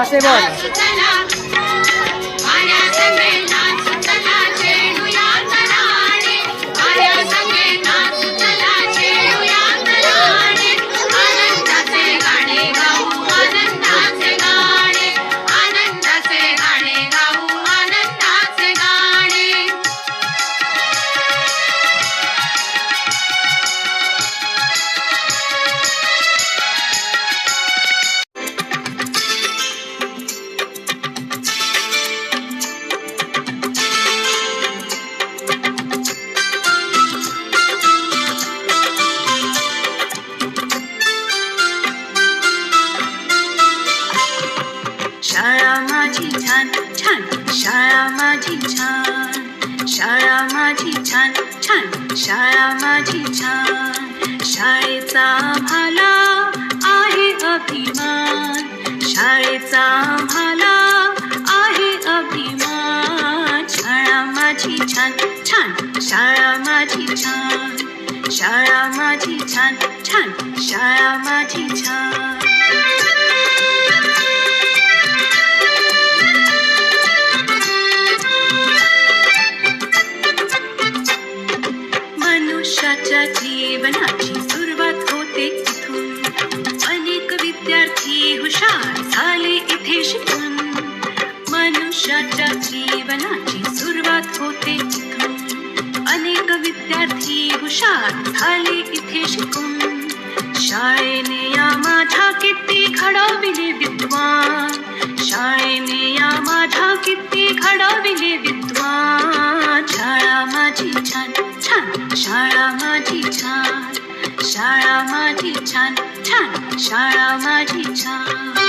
असे बोल. शाळा माझी छान छान, शाळा माझी छान, शाळा माझी छान छान, शाळा माझी छान. शाळेचा आम्हाला आहे अभिमान, शाळेचा आम्हाला आहे अभिमान. शाळा माझी छान छान, शाळा माझी छान, शाळा माझी छान छान, शाळा माझी छान. मनुष्याच्या जीवनाची सुरुवात होते इथून, अनेक विद्यार्थी हुशार झाले इथे शिकून. मनुष्याच्या जीवनाची सुरुवात होते इथून, अनेक विद्यार्थी हुशार झाले इथे शिकून. शाळेने या माझ्या किती घडविले विद्वान, शाळेने या माझ्या किती घडविले विद्वान. शाळा माझी छान छान, शाळा माझी छान, शाळा माझी छान छान, शाळा माझी छान.